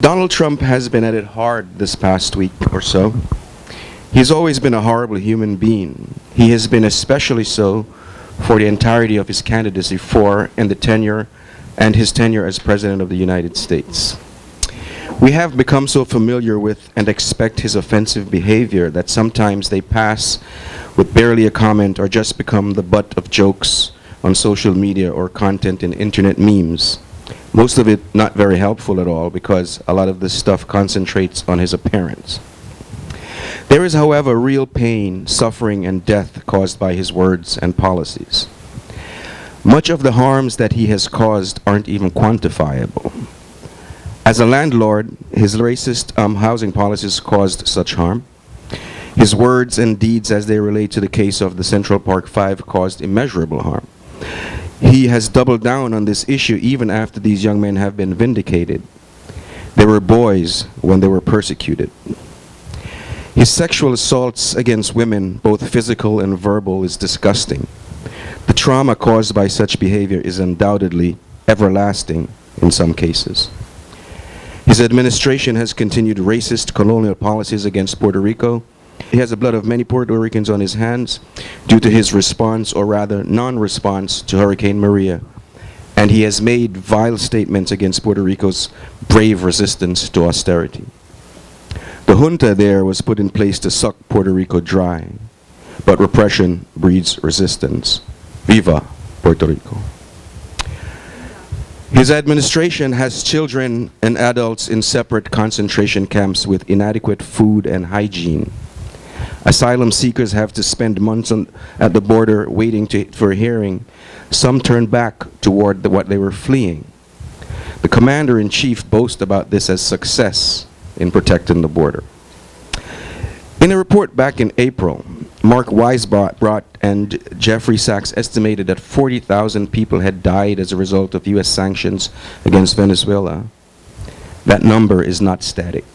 Donald Trump has been at it hard this past week or so. He's always been a horrible human being. He has been especially so for the entirety of his candidacy for and his tenure as President of the United States. We have become so familiar with and expect his offensive behavior that sometimes they pass with barely a comment or just become the butt of jokes on social media or content in internet memes. Most of it not very helpful at all because a lot of this stuff concentrates on his appearance. There is, however, real pain, suffering, and death caused by his words and policies. Much of the harms that he has caused aren't even quantifiable. As a landlord, his racist housing policies caused such harm. His words and deeds as they relate to the case of the Central Park Five caused immeasurable harm. He has doubled down on this issue even after these young men have been vindicated. They were boys when they were persecuted. His sexual assaults against women, both physical and verbal, is disgusting. The trauma caused by such behavior is undoubtedly everlasting in some cases. His administration has continued racist colonial policies against Puerto Rico. He has the blood of many Puerto Ricans on his hands due to his response, or rather non-response, to Hurricane Maria. And he has made vile statements against Puerto Rico's brave resistance to austerity. The junta there was put in place to suck Puerto Rico dry, but repression breeds resistance. Viva Puerto Rico. His administration has children and adults in separate concentration camps with inadequate food and hygiene. Asylum seekers have to spend months at the border waiting for a hearing. Some turn back toward what they were fleeing. The commander-in-chief boasts about this as success in protecting the border. In a report back in April, Mark Weisbrot and Jeffrey Sachs estimated that 40,000 people had died as a result of U.S. sanctions against Venezuela. That number is not static.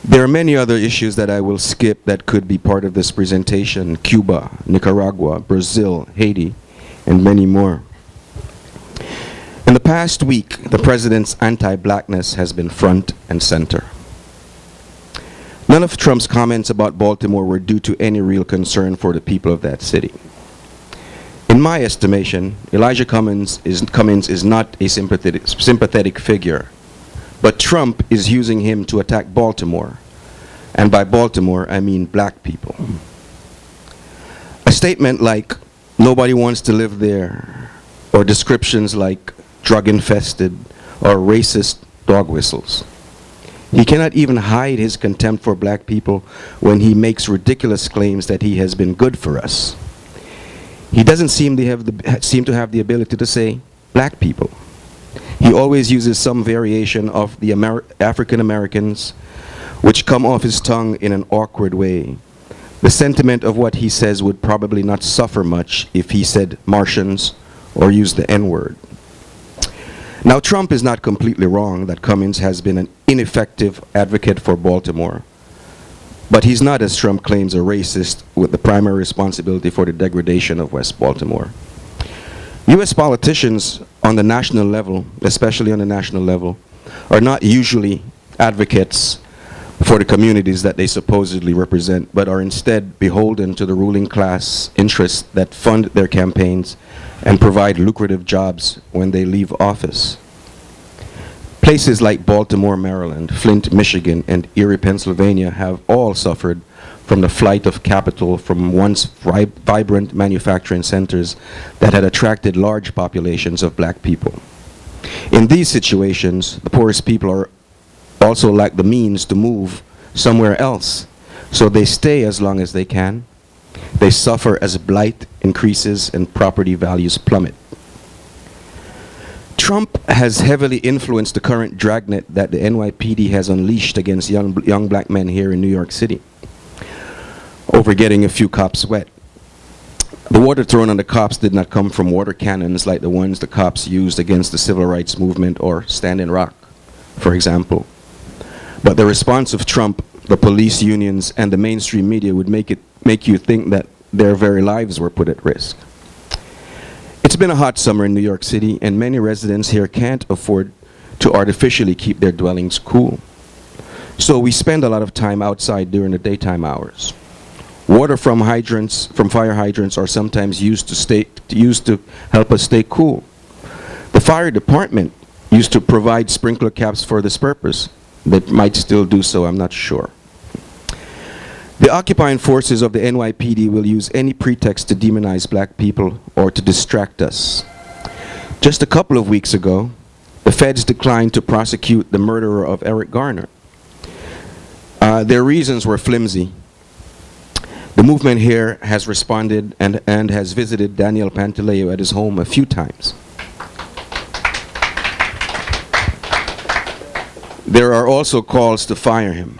There are many other issues that I will skip that could be part of this presentation: Cuba, Nicaragua, Brazil, Haiti, and many more. In the past week, the president's anti-blackness has been front and center. None of Trump's comments about Baltimore were due to any real concern for the people of that city. In my estimation, Elijah Cummings is not a sympathetic figure, but Trump is using him to attack Baltimore. And by Baltimore, I mean black people. A statement like, "Nobody wants to live there," or descriptions like drug-infested or racist dog whistles. He cannot even hide his contempt for black people when he makes ridiculous claims that he has been good for us. He doesn't seem to have the ability to say black people. He always uses some variation of the African Americans, which come off his tongue in an awkward way. The sentiment of what he says would probably not suffer much if he said Martians or used the N-word. Now, Trump is not completely wrong that Cummings has been an ineffective advocate for Baltimore, but he's not, as Trump claims, a racist with the primary responsibility for the degradation of West Baltimore. U.S. politicians on the national level, especially on the national level, are not usually advocates for the communities that they supposedly represent, but are instead beholden to the ruling class interests that fund their campaigns and provide lucrative jobs when they leave office. Places like Baltimore, Maryland, Flint, Michigan, and Erie, Pennsylvania have all suffered from the flight of capital from once vibrant manufacturing centers that had attracted large populations of black people. In these situations, the poorest people are also lack the means to move somewhere else, so they stay as long as they can. They suffer as blight increases and property values plummet. Trump has heavily influenced the current dragnet that the NYPD has unleashed against young black men here in New York City over getting a few cops wet. The water thrown on the cops did not come from water cannons like the ones the cops used against the civil rights movement or Standing Rock, for example. But the response of Trump, the police unions, and the mainstream media would make you think that their very lives were put at risk. It's been a hot summer in New York City, and many residents here can't afford to artificially keep their dwellings cool. So we spend a lot of time outside during the daytime hours. Water from fire hydrants are sometimes used to help us stay cool. The fire department used to provide sprinkler caps for this purpose. They might still do so, I'm not sure. The occupying forces of the NYPD will use any pretext to demonize black people or to distract us. Just a couple of weeks ago, the feds declined to prosecute the murderer of Eric Garner. Their reasons were flimsy. The movement here has responded and has visited Daniel Pantaleo at his home a few times. There are also calls to fire him.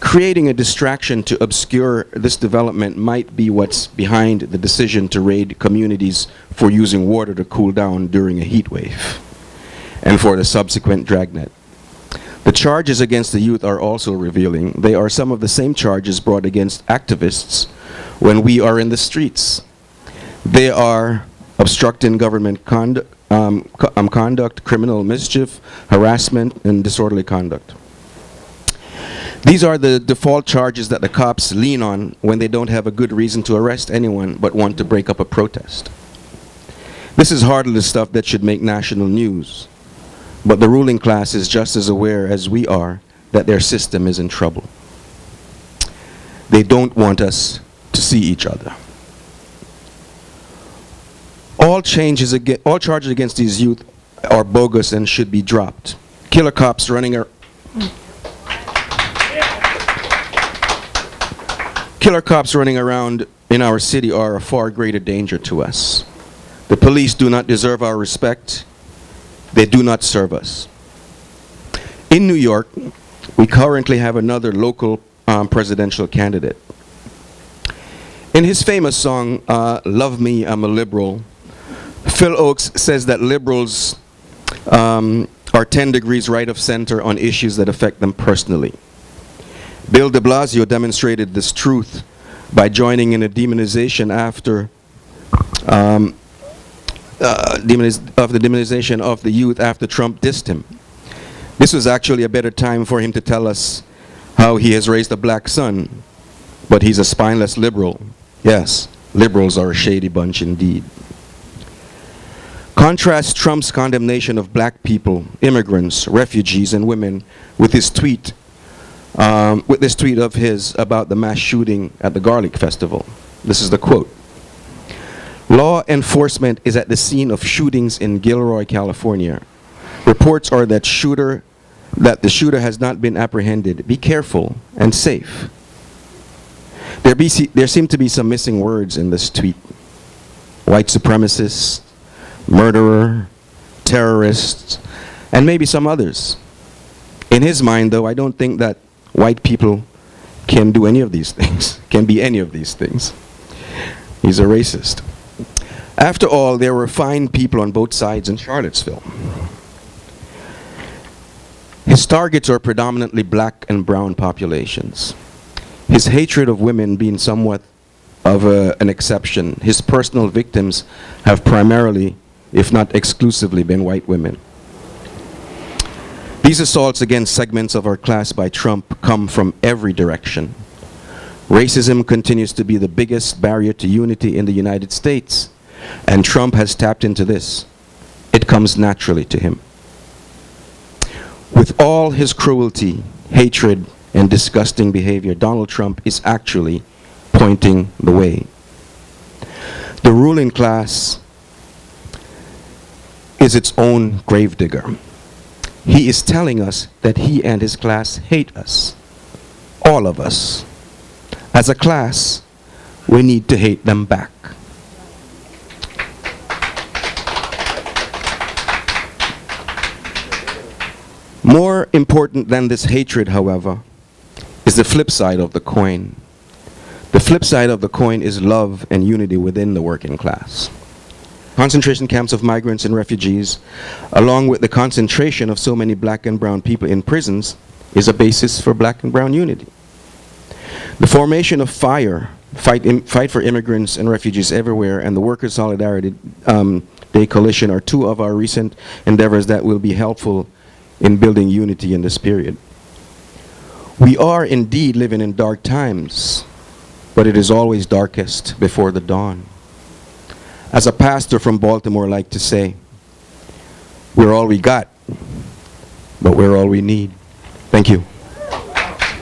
Creating a distraction to obscure this development might be what's behind the decision to raid communities for using water to cool down during a heat wave, and for the subsequent dragnet. The charges against the youth are also revealing. They are some of the same charges brought against activists when we are in the streets. They are obstructing government conduct, criminal mischief, harassment, and disorderly conduct. These are the default charges that the cops lean on when they don't have a good reason to arrest anyone but want to break up a protest. This is hardly the stuff that should make national news, but the ruling class is just as aware as we are that their system is in trouble. They don't want us to see each other. All charges against these youth are bogus and should be dropped. Killer cops running around in our city are a far greater danger to us. The police do not deserve our respect. They do not serve us. In New York, we currently have another local presidential candidate. In his famous song, Love Me, I'm a Liberal, Phil Oakes says that liberals are 10 degrees right of center on issues that affect them personally. Bill DeBlasio demonstrated this truth by joining in a demonization demonization of the youth after Trump dissed him. This was actually a better time for him to tell us how he has raised a black son, but he's a spineless liberal. Yes, liberals are a shady bunch indeed. Contrast Trump's condemnation of black people, immigrants, refugees, and women with his tweet, with this tweet of his about the mass shooting at the Garlic Festival. This is the quote. Law enforcement is at the scene of shootings in Gilroy, California. Reports are that the shooter has not been apprehended. Be careful and safe. There seem to be some missing words in this tweet. White supremacists, murderer, terrorists, and maybe some others. In his mind, though, I don't think that white people can do any of these things, can be any of these things. He's a racist. After all, there were fine people on both sides in Charlottesville. His targets are predominantly black and brown populations. His hatred of women being somewhat of an exception, his personal victims have primarily, if not exclusively, been white women. These assaults against segments of our class by Trump come from every direction. Racism continues to be the biggest barrier to unity in the United States, and Trump has tapped into this. It comes naturally to him. With all his cruelty, hatred, and disgusting behavior, Donald Trump is actually pointing the way. The ruling class is its own gravedigger. He is telling us that he and his class hate us, all of us. As a class, we need to hate them back. More important than this hatred, however, is the flip side of the coin. The flip side of the coin is love and unity within the working class. Concentration camps of migrants and refugees, along with the concentration of so many black and brown people in prisons, is a basis for black and brown unity. The formation of Fight for immigrants and refugees everywhere, and the workers' solidarity Day Coalition are two of our recent endeavors that will be helpful in building unity in this period. We are indeed living in dark times, but it is always darkest before the dawn. As a pastor from Baltimore like to say, we're all we got, but we're all we need. Thank you.